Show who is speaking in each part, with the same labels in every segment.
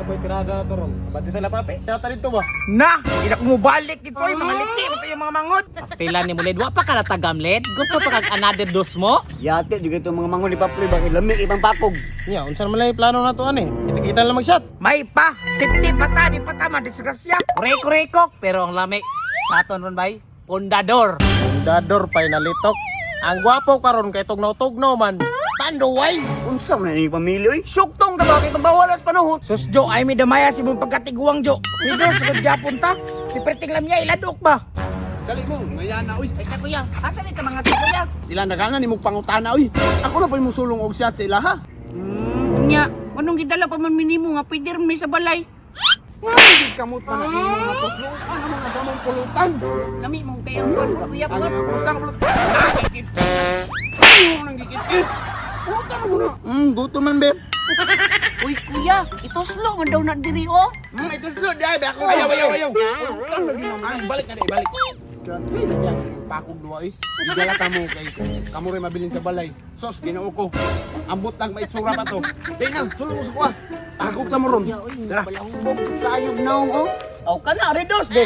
Speaker 1: ako'y tirada na to ron. Ba't dito na papi? Siya ta dito ba?
Speaker 2: Na, hindi na ko mubalik dito yung mga liti, ito yung mga mangon.
Speaker 3: Pastila ni Muled, wa pa ka natagam led. Gusto pa kag another dos mo?
Speaker 4: Yate, di ganito mga mangon ni Papri, bakit lamig ibang pakog.
Speaker 1: Nya, unsan man lang yung plano na to ani? Kita-kita lang mag-shot.
Speaker 2: May pa, safety pa ta, di pa ta madisgrasya.
Speaker 3: Kureko-rekok, pero ang lami. Saton ron bay, pundador.
Speaker 1: Dador pa'y nalitok. Ang gwapo karon kay tugnaw-tugnaw man. Tanduway!
Speaker 4: Unsa man ni pamilya, oy? Syuktong ka bakit ang bawalas panuhot?
Speaker 2: Sus Jo, ay may damaya si mong pagkatiguang Jo. Video, sagad Japon ta. Si Perting Lamya, iladok ba?
Speaker 1: Dali mo, ngaya na uy.
Speaker 2: Ay sa kuya, asa ni ka mga kuya?
Speaker 1: Sila nagana ni mo pangutana uy. Ako na pa yung sulong og shot sa ila ha.
Speaker 2: Nya, anong gidala pa man minimo nga pwede rin may sa balay?
Speaker 1: Hindi kamot pa na mga puslo. Ano mga sa mong pulutan?
Speaker 2: Lami mong kayang kon, kuya
Speaker 1: Ano
Speaker 2: kon.
Speaker 1: yung kusang pulutan? Nakikit. Ano mo nang gigit-git? Pulutan mo na. Gusto man be.
Speaker 2: Uy kuya, ito slow nga daw na diri oh.
Speaker 1: Ito slow di ay ako. Ayaw. Pulutan lagi naman. Balik na di, balik. Ay, nagyan. Pakog duwa eh. Igala ka mo kay kamo rin mabilin sa balay. Sos, ginoo ko. Ambot lang maitsura pa to. Tingnan, sulong mo sa kuha. Pakog ka mo ron. Tara.
Speaker 2: Balahubog sa ayog naong oh.
Speaker 4: Aw ka na, redos be.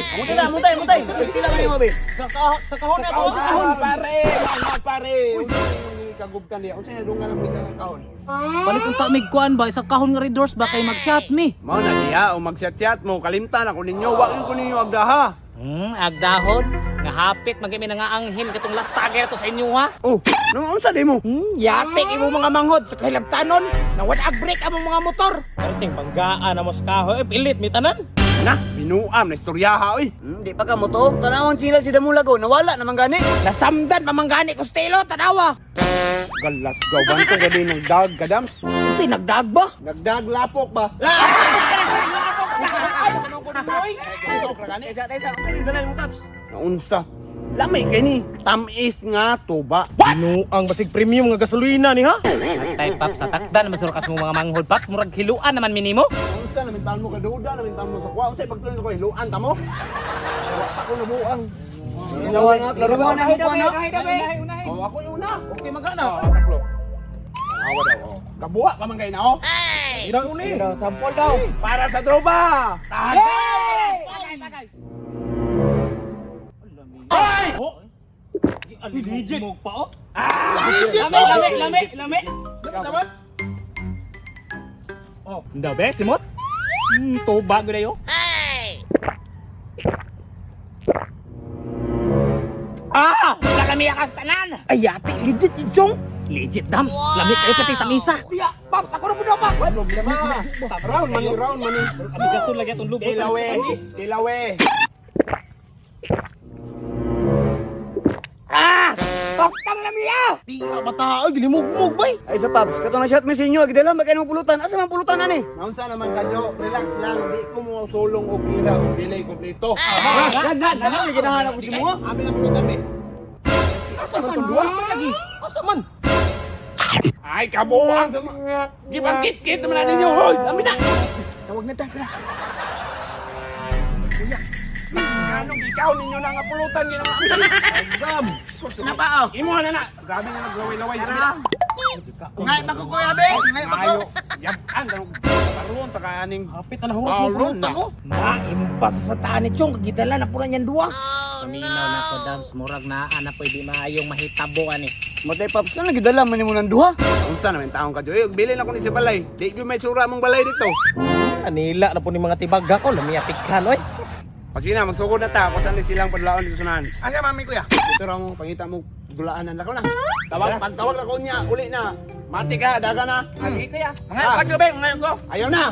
Speaker 4: Mutay. Sila man mo be.
Speaker 1: Sa kahon na ako. Sa kahon, pare. Mga pare. Kagubtan niya. Unsa na dungan ang isa ng kahon?
Speaker 3: Balik ang tamig kuan ba, sa kahon nga redors ba kay mag-shot me?
Speaker 1: Mao na diya o mag-chat mo. Kalimtan ako ninyo. Wa ko ninyo agdaha.
Speaker 3: Agdahon, nga hapit magimi na nga anghin katong last tagger to sa inyo ha.
Speaker 1: Oh, nang unsa di mo?
Speaker 2: Yatik imo mga manghod sa kahilabtanon. Nawad ag-break ang mga motor.
Speaker 1: Perting banggaan na mo sa kahoy. Pilit mi tanan. Na, binuam na istoryaha oy.
Speaker 4: Di pa ka mo to. Tanawon sila si Damulago, nawala naman gani.
Speaker 2: Nasamdan mamanggani ko stelo tanawa.
Speaker 1: Galas gawan to gadi ng dag kadam.
Speaker 2: Unsi nagdag ba?
Speaker 1: Nagdag lapok ba? Naunsa? Lamay kay ni. Tamis nga to ba? Binuang basig premium nga gasolina ni ha?
Speaker 3: Tay pap, tatakdan naman surukas mo mga manghod pap, murag hiluan naman minimo.
Speaker 1: Unsa namin taon mo kaduda namin taon mo sa kwa. Unsa pagtuon ko hiluan ta mo? Ako na buang.
Speaker 4: Ginawa nga, laruan na
Speaker 1: Oh, ako yung una. Okay magana. Taklo. Awa daw. Oh. Kabuwa pa man kay na oh. Irang uni.
Speaker 4: Sampol daw.
Speaker 1: Para sa tropa. Tagay! Ay! Oh! Legit mo pa oh. Legit. Lami. Sabat. Oh, nda be simot. Toba gyud ayo.
Speaker 3: Wala kami yakas tanan.
Speaker 2: Ay yatik legit yung chong.
Speaker 3: Legit dam, lami kayo pati tamisa.
Speaker 2: Kuya, Paps, ako na po daw, Paps.
Speaker 1: Problema. Round money.
Speaker 3: Ano gasol lagi atong lubot.
Speaker 1: Kilawe.
Speaker 2: Paps, tang lamiya.
Speaker 1: Di ka bata, ay gilimugmug bay.
Speaker 4: Ay sa Paps, kato na shot mo sa inyo, agdala magkano pulutan. Asa man pulutan ani?
Speaker 1: Naunsa naman kadyo, relax lang, di ko mo sulong o kira o delay kompleto.
Speaker 4: Ano ginahanap ko si mo?
Speaker 1: Abi na mga tabi. Asa man duwa man lagi? Asa man? Ay kabuang sama. Gibangkit-kit naman na ninyo, hoy. Abi na.
Speaker 2: Tawag na tara.
Speaker 1: Anong ikaw ninyo na nga pulutan ginawa. Gam.
Speaker 2: Na ba, oh?
Speaker 1: Imo na na. Grabe na naglaway-laway.
Speaker 2: Ngay pa ko, Kuya Be. Ngay pa ko.
Speaker 1: Ayo. Yaban karon ta kaning
Speaker 2: Hapit na hurot mo pulutan, oh. Impas sa taan ni Chong, kagidala na po na niyan duwa.
Speaker 3: Paminaw na ko dams, murag na ana pwede maayong mahitabo ani.
Speaker 4: Matay Paps ka nagdala man mo ng duha.
Speaker 1: unsa naman taong kadyo. Eh, bilin ako ni sa balay. Di gyud may sura mong balay dito.
Speaker 2: Anila na po ni mga tibaga ko, lamiyatikhan, oy.
Speaker 1: Kasi na, magsugod na ta. Kung saan silang padlaon dito sunahan.
Speaker 2: Asa mami kuya?
Speaker 1: Ito raw mo, pangita mo, dulaanan. Lakaw na. Pagtawag na ko niya, uli na. Mati ka, daga na. Sige kaya.
Speaker 2: Ngayon pa, Be, ngayon ko.
Speaker 1: Ayaw na.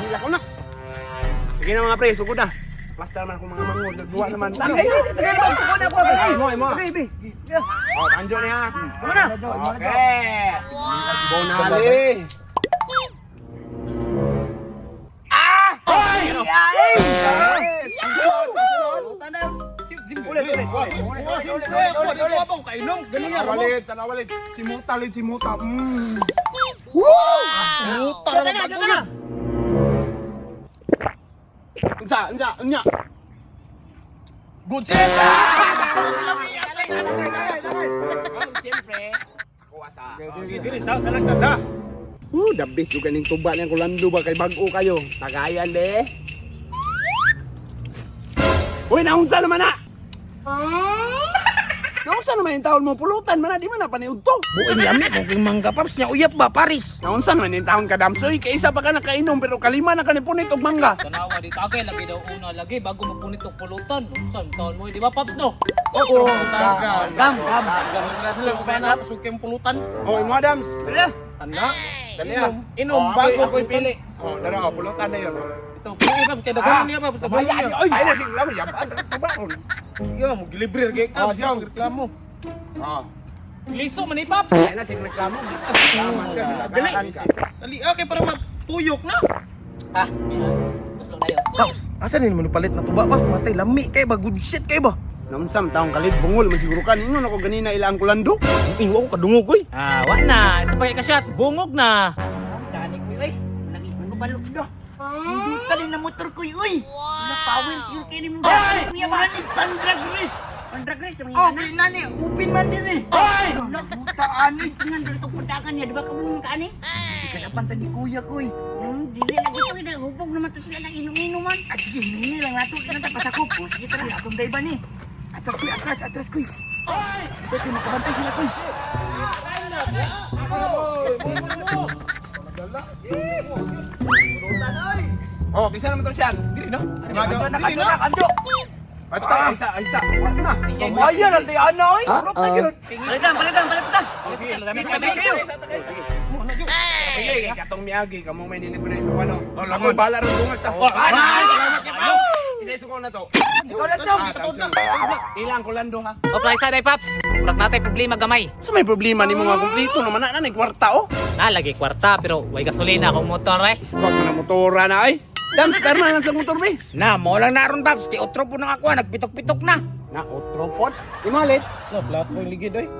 Speaker 1: Hila ko na. Sige na mga pre, sugod na. Plaster man akong mga mangod. Nagduwa naman.
Speaker 4: Ay, sugod na po.
Speaker 1: Ay, mo.
Speaker 4: Baby.
Speaker 1: Oh, kanjo niya.
Speaker 4: Muna.
Speaker 1: Okay. Bonali. Walit. Simuta. Unsa. Good shit.
Speaker 3: Siyempre,
Speaker 1: Diri sa lagda. The best yung ganing tuba ng kulando ba kay bago kayo. Tagayan de. Uy, naunsa naman na! Naunsa naman yung taon mo pulutan man na, di man na paniud to.
Speaker 2: Buong lami mo kung mangga paps niya uyap ba Paris.
Speaker 1: Naunsa naman yung taon ka damsoy, kay isa pa ka nakainom pero kalima na ka ni punit og mangga.
Speaker 3: Tanawa dito agay lagi daw una lagi bago mapunit og pulutan. Unsan taon mo di ba paps no?
Speaker 1: Oo,
Speaker 4: Gam.
Speaker 1: Sukim pulutan. Oh, imo Adams.
Speaker 4: Wala.
Speaker 1: Tanda. Dali ah. Inom bago ko'y pili. Oh, dara pulutan na yun. Ito, pili pa kay dagan niya ba? Ay na sing lamo yapan tubaon. Yo, mo gilibrir gay ka. Siya reklamo. Ah.
Speaker 3: Liso man ni paps.
Speaker 1: Ay na sing reklamo. Tama ka. Dali. Dali okay para matuyok na.
Speaker 3: Ah, tuslo na yun.
Speaker 2: Paps, asa ni naman palit na tuba paps? Matay lami kay ba? Good shit kay ba?
Speaker 1: Namunsam taong kalit bungol masiguro ka ninyo nako ganina ilang kulando.
Speaker 2: Iwa ko kadungog koy.
Speaker 3: Ah, wa na. Isa pa kay ka-shot, bungog na.
Speaker 4: Tani ko uy. Naging ko balok do. Hindi ka rin na motor ko uy. Napawin siya kayo ni mo. Kuya ba ni pandrag race? Pandrag race naman. Oh, nani, upin man din eh. Ay! Nabuta ani dengan dito puntakan niya, di ba kabulong ka ani? Si kasapan ni kuya ko uy. Dili lagi to ina hubog naman to sila ng inom-inuman. At sige, hiningi lang nato ina ta pasakop. Sige tara, atong dayba ni. Atras kuy. Ay! Dito makabantay sila kuy.
Speaker 1: Oh, bisa naman to siya. Dili no?
Speaker 2: Kanjo.
Speaker 1: Ito, isa. Wala na.
Speaker 2: Kamaya lang tayo ana oy. Kurot na gyud.
Speaker 4: Balikan.
Speaker 1: Sige, katong miagi kamo may ninig ko na sa ano. Oh, lamoy bala ron bungag ta. Oh, salamat kayo. Isa ko na to.
Speaker 2: Ikaw lang chong.
Speaker 1: Ilang kulando ha.
Speaker 3: O play sa day paps. Murag natay problema gamay.
Speaker 1: Sa may problema ni mga kumplito naman na kwarta oh.
Speaker 3: Na lagi kwarta pero way gasolina akong motor eh.
Speaker 1: Stop na motora na ay. Dam, spare man sa motor be.
Speaker 2: Na, mo lang naron paps. Kay otro po nang ako nagpitok-pitok na.
Speaker 1: Na otropod. Imalit.
Speaker 2: No, plat ko yung ligid oy.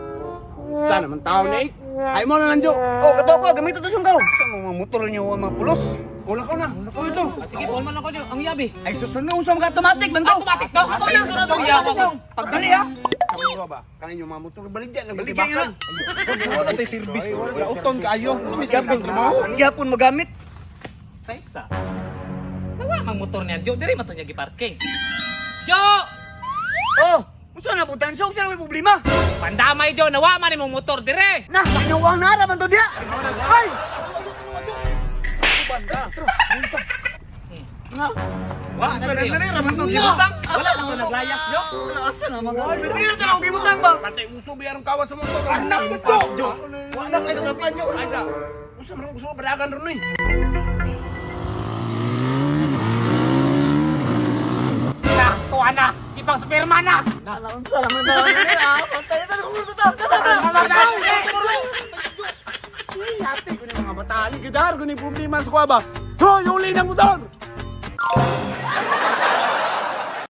Speaker 1: Sa naman tao na eh. Ay mo na lang Jo.
Speaker 4: Oh, kato ko, gamit ito siyang
Speaker 1: Sa mga motor niyo mga pulos. Una ko na. Ito.
Speaker 3: Sige, call man ako dyan. Ang yabi.
Speaker 4: Ay, susunod na usang automatic, bangko.
Speaker 3: Automatic to.
Speaker 4: Ako lang, sunod ang yawa. Pagdali ha.
Speaker 1: Kamu ba? Kanin yung mga motor baligyan ng
Speaker 4: Baligyan yun
Speaker 1: balibakan. Wala tayo service. Wala uton kaayo.
Speaker 4: Gapon mo. Gapon magamit.
Speaker 3: Sa nawa mang motor niya. Jo, diri man to niya giparking. Jo!
Speaker 4: Oh, usa na putan siya, usa na may problema.
Speaker 3: Pandamay Jo, nawa man imong motor dire.
Speaker 4: Nah, nawang naraman to dia. Ay!
Speaker 3: Wa na dire.
Speaker 1: Raman to gibutang.
Speaker 3: Wala na to naglayas Jo.
Speaker 4: Asa na mga Dili na tanong gibutang ba?
Speaker 1: Patay uso biyarong kawan sa motor.
Speaker 4: Anak mo, Jo.
Speaker 1: Wala kayo sa panyo. Ay sa. Usa man gusto ko badagan ron eh.
Speaker 3: Na, tuwa na. Ipang superman na.
Speaker 4: Unsa naman na ni ah. Pantay na ko to.
Speaker 1: Hati ko ni mga batali. Gidar ko ni problema sa kuwa ba. Hoy, uli ng motor!